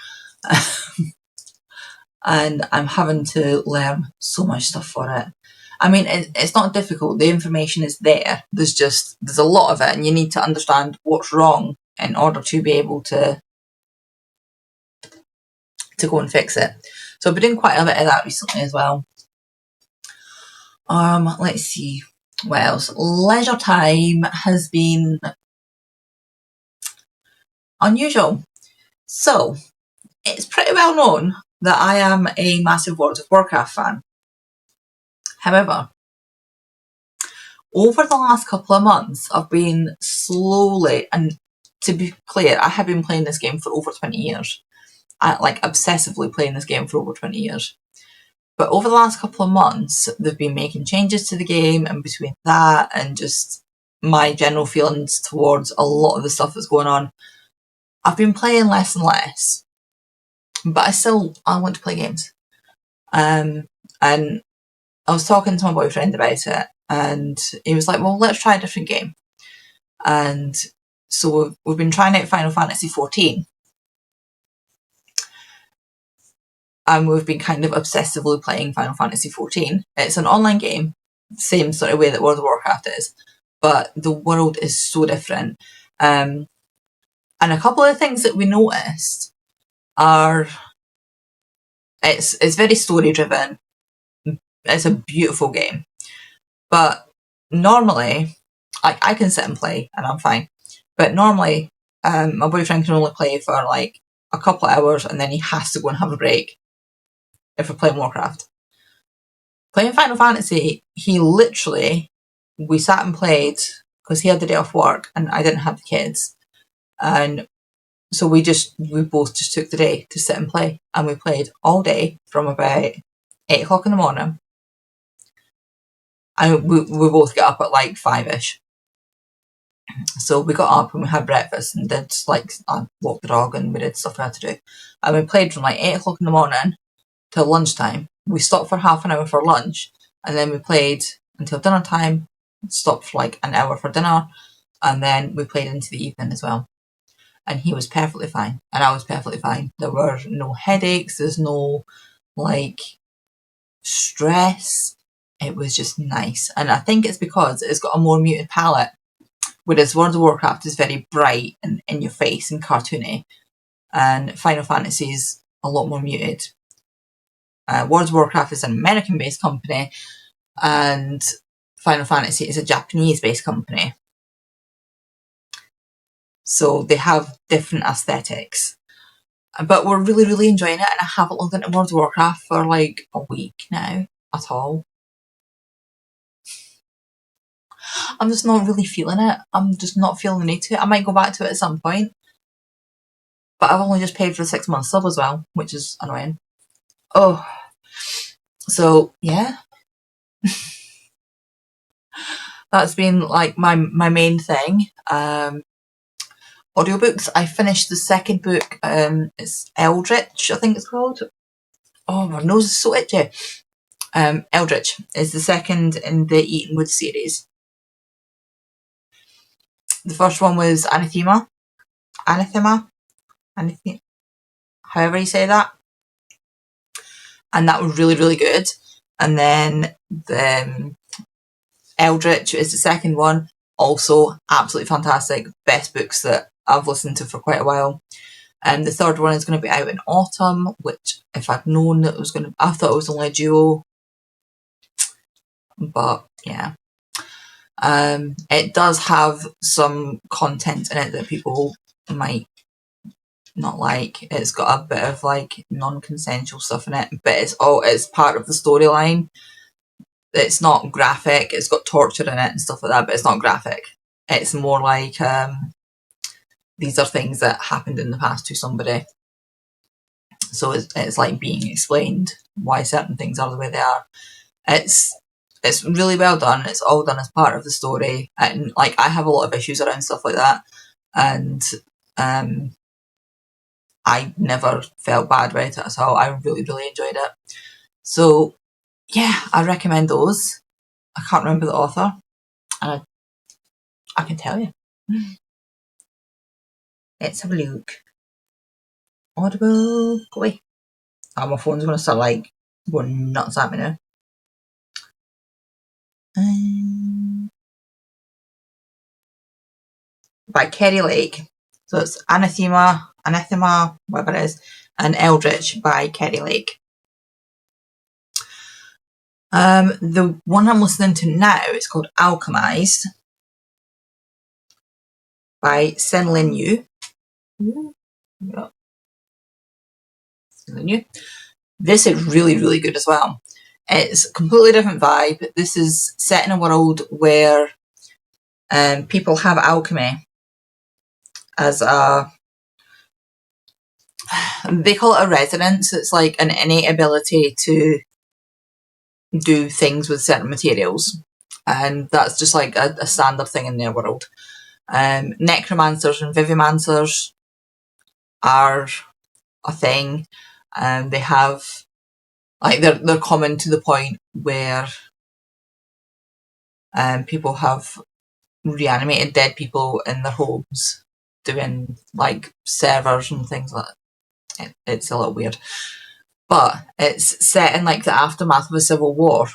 And I'm having to learn so much stuff for it. I mean, it's not difficult. The information is there. There's a lot of it, and you need to understand what's wrong in order to be able to go and fix it. So I've been doing quite a bit of that recently as well. Let's see what else. Leisure time has been unusual. So it's pretty well known that I am a massive World of Warcraft fan. However, over the last couple of months, I've been slowly, and to be clear, I have been playing this game for over 20 years. Like, obsessively playing this game for over 20 years. But over the last couple of months, they've been making changes to the game, and between that and just my general feelings towards a lot of the stuff that's going on, I've been playing less and less. But I want to play games. And I was talking to my boyfriend about it, and he was like, well, let's try a different game. And so we've been trying out Final Fantasy 14. And we've been kind of obsessively playing Final Fantasy 14. It's an online game, same sort of way that World of Warcraft is, but the world is so different. And a couple of things that we noticed are it's very story driven. It's a beautiful game, but normally, like, I can sit and play and I'm fine. But normally, my boyfriend can only play for like a couple of hours, and then he has to go and have a break. If we're playing Warcraft. Playing Final Fantasy, we sat and played, because he had the day off work and I didn't have the kids. And so we both just took the day to sit and play. And we played all day from about 8 o'clock in the morning. And we both got up at like 5ish. So we got up and we had breakfast and did, like, walk the dog, and we did stuff we had to do. And we played from like 8 o'clock in the morning till lunchtime. We stopped for half an hour for lunch, and then we played until dinner time, stopped for like an hour for dinner, and then we played into the evening as well. And he was perfectly fine, and I was perfectly fine. There were no headaches, there's no, like, stress. It was just nice. And I think it's because it's got a more muted palette, whereas World of Warcraft is very bright and in your face and cartoony, and Final Fantasy is a lot more muted. World of Warcraft is an American-based company, and Final Fantasy is a Japanese-based company. So they have different aesthetics. But we're really, really enjoying it, and I haven't logged into World of Warcraft for like a week now at all. I'm just not really feeling it. I'm just not feeling the need to. I might go back to it at some point. But I've only just paid for the 6-month sub as well, which is annoying. Oh. So, yeah. That's been like my main thing. Audiobooks. I finished the second book. It's Eldritch, I think it's called. Oh, my nose is so itchy. Eldritch is the second in the Eatonwood series. The first one was Anathema, however you say that. And that was really, really good. And then the Eldritch is the second one. Also absolutely fantastic. Best books that I've listened to for quite a while. And the third one is going to be out in autumn, which, if I'd known that it was going to, I thought it was only a duo. But yeah. It does have some content in it that people might not like, it's got a bit of like non-consensual stuff in it, but it's part of the storyline. It's not graphic, it's got torture in it and stuff like that, but it's not graphic. It's more like, these are things that happened in the past to somebody. So it's like being explained why certain things are the way they are. It's really well done. It's all done as part of the story. And like, I have a lot of issues around stuff like that. And I never felt bad about it at all. I really, really enjoyed it. So yeah, I recommend those. I can't remember the author. And I can tell you. Let's have a look. Audible, go away. Oh, my phone's going to start like going nuts at me now. By Kerry Lake. So it's Anathema, whatever it is, and Eldritch by Kerry Lake. The one I'm listening to now is called Alchemized by Sin Lin Yu. Yeah. Sin Lin Yu. This is really, really good as well. It's a completely different vibe. This is set in a world where people have alchemy as they call it a resonance. It's like an innate ability to do things with certain materials, and that's just like a standard thing in their world. Necromancers and vivimancers are a thing, and they have like they're common to the point where people have reanimated dead people in their homes doing like servers and things like that. It's a little weird, but it's set in like the aftermath of a civil war,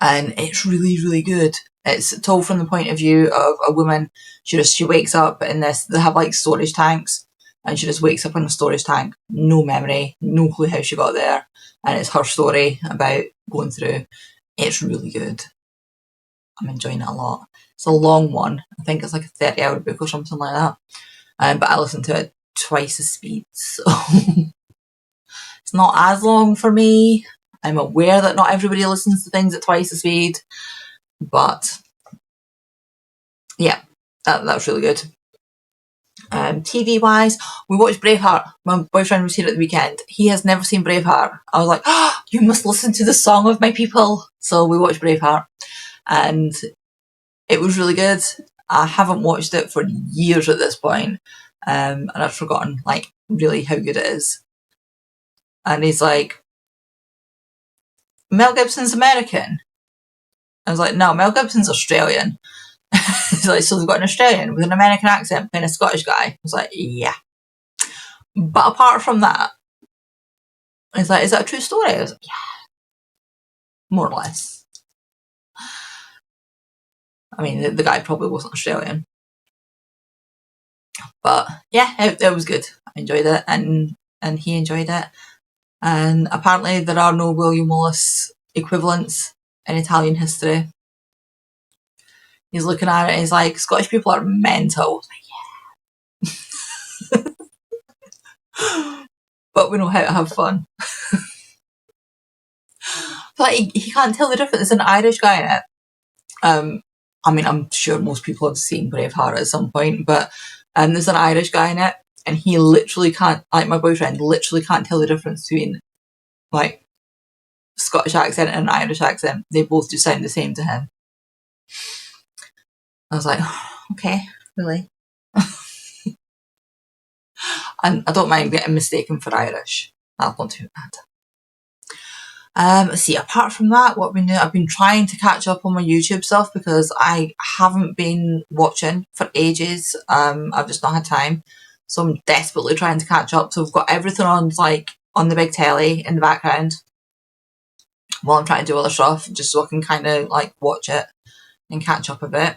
and it's really, really good. It's told from the point of view of a woman. She wakes up in this, they have like storage tanks, and she just wakes up in a storage tank, no memory, no clue how she got there, and it's her story about going through. It's really good. I'm enjoying it a lot. It's a long one. I think it's like a 30-hour book or something like that. But I listen to it twice the speed, so it's not as long for me. I'm aware that not everybody listens to things at twice the speed, but yeah, that's really good. TV wise, we watched Braveheart. My boyfriend was here at the weekend. He has never seen Braveheart. I was like, oh, you must listen to the Song of My People. So we watched Braveheart, and it was really good. I haven't watched it for years at this point, and I've forgotten like really how good it is. And he's like, Mel Gibson's American. I was like, no, Mel Gibson's Australian. He's like, so they've got an Australian with an American accent playing a Scottish guy. I was like, yeah. But apart from that, he's like, is that a true story? I was like, yeah, more or less. I mean, the guy probably wasn't Australian. But yeah, it was good. I enjoyed it, and he enjoyed it. And apparently there are no William Wallace equivalents in Italian history. He's looking at it and he's like, Scottish people are mental. Like, yeah. But we know how to have fun. But he can't tell the difference. There's an Irish guy in it. I mean, I'm sure most people have seen Braveheart at some point, but there's an Irish guy in it, and he literally can't, like my boyfriend, literally can't tell the difference between like Scottish accent and an Irish accent. They both just sound the same to him. I was like, okay, really? And I don't mind getting mistaken for Irish. That's not too bad. Let's see, apart from that, what I've been doing, I've been trying to catch up on my YouTube stuff because I haven't been watching for ages. I've just not had time. So I'm desperately trying to catch up. So I've got everything on like on the big telly in the background while I'm trying to do other stuff, just so I can kind of like watch it and catch up a bit.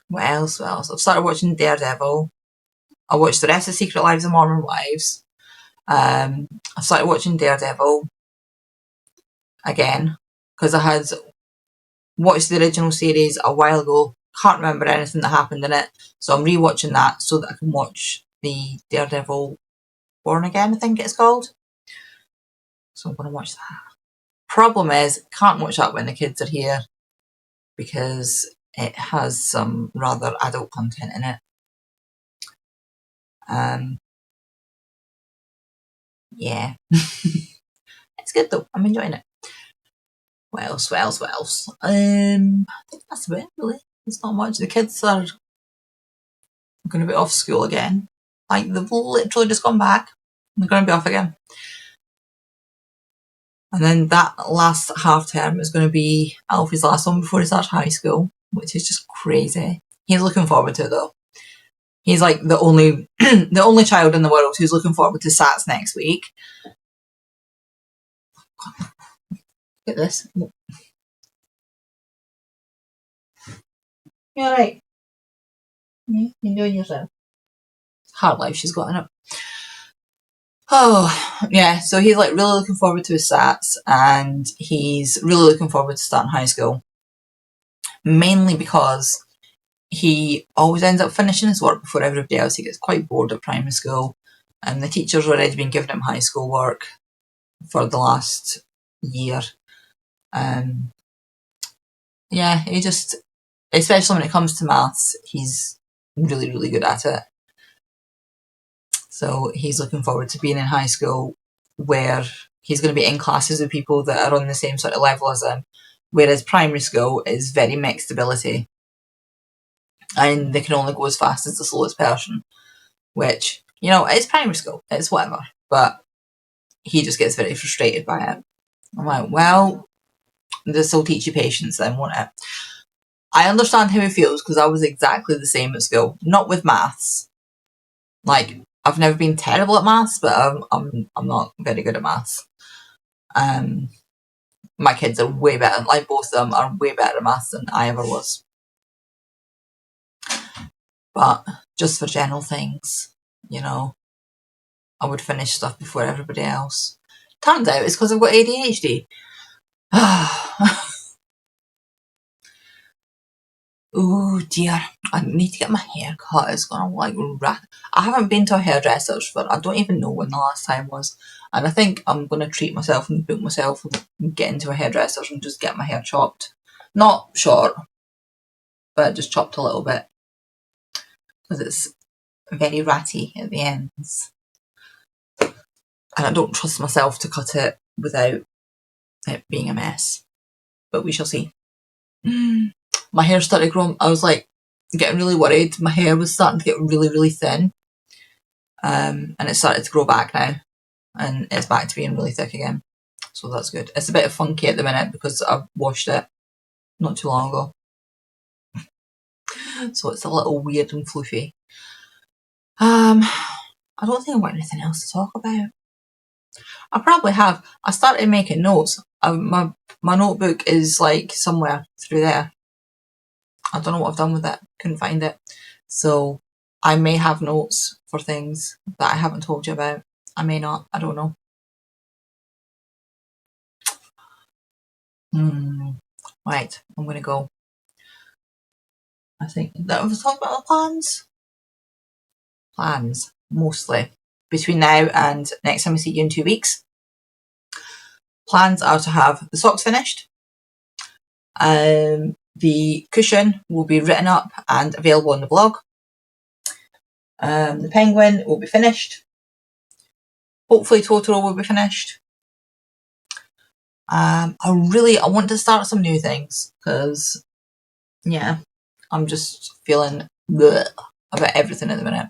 What else? I've started watching Daredevil. I watched the rest of Secret Lives of Mormon Wives. I started watching Daredevil again because I had watched the original series a while ago Can't remember anything that happened in it, so I'm rewatching that so that I can watch the Daredevil Born Again, I think it's called. So I'm going to watch that. Problem is, can't watch that when the kids are here because it has some rather adult content in it. Yeah. It's good though, I'm enjoying it. What else? I think that's about it, really. It's not much. The kids are going to be off school again. Like, they've literally just gone back. They're going to be off again. And then that last half term is going to be Alfie's last one before he starts high school, which is just crazy. He's looking forward to it though. He's like the only the only child in the world who's looking forward to SATs next week. Look at this. You alright? Yeah, you enjoying yourself? Hard life she's got in it. Oh, yeah, so he's like really looking forward to his SATs and he's really looking forward to starting high school. Mainly because he always ends up finishing his work before everybody else. He gets quite bored at primary school and the teacher's already been giving him high school work for the last year. Yeah, he just, especially when it comes to maths, he's really, really good at it. So he's looking forward to being in high school where he's going to be in classes with people that are on the same sort of level as him, whereas primary school is very mixed ability and they can only go as fast as the slowest person, which, you know, it's primary school, it's whatever, but he just gets very frustrated by it. I'm like, well, this will teach you patience then, won't it? I understand how he feels because I was exactly the same at school. Not with maths. Like, I've never been terrible at maths, but I'm not very good at maths. My kids are way better. Like, both of them are way better at maths than I ever was. But just for general things, you know, I would finish stuff before everybody else. Turns out it's because I've got ADHD. Oh dear, I need to get my hair cut. It's gonna like I haven't been to a hairdresser's for I don't even know when the last time was, and I think I'm gonna treat myself and book myself and get into a hairdresser's and just get my hair chopped, not short, but just chopped a little bit because it's very ratty at the ends, and I don't trust myself to cut it without it being a mess. But we shall see. My hair started growing. I was like getting really worried. My hair was starting to get really, really thin. And it started to grow back now. And it's back to being really thick again. So that's good. It's a bit funky at the minute because I've washed it not too long ago. So it's a little weird and floofy. I don't think I've got anything else to talk about. I probably have. I started making notes. My notebook is like somewhere through there. I don't know what I've done with it. Couldn't find it. So I may have notes for things that I haven't told you about. I may not. I don't know. Right, I'm going to go. I think that I was talking about the plans. Plans, mostly. Between now and next time I see you in 2 weeks. Plans are to have the socks finished. The cushion will be written up and available on the blog. The penguin will be finished. Hopefully Totoro will be finished. I want to start some new things because, yeah, I'm just feeling bleh about everything at the minute.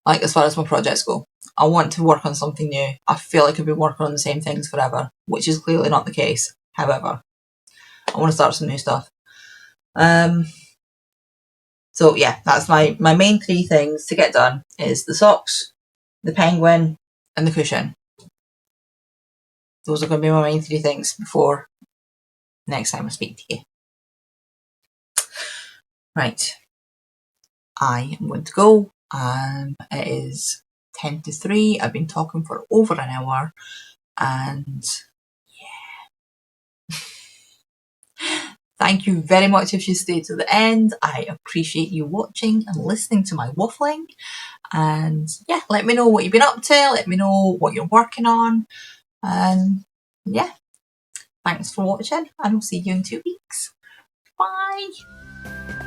Like, as far as my projects go, I want to work on something new. I feel like I've been working on the same things forever, which is clearly not the case. However, I want to start some new stuff. So yeah, that's my main 3 things to get done is the socks, the penguin, and the cushion. Those are going to be my main 3 things before next time I speak to you. Right. I am going to go. It is 10 to 3. I've been talking for over an hour and yeah. Thank you very much if you stayed to the end. I appreciate you watching and listening to my waffling. And yeah, let me know what you've been up to. Let me know what you're working on. And yeah, thanks for watching, and I'll see you in 2 weeks. Bye.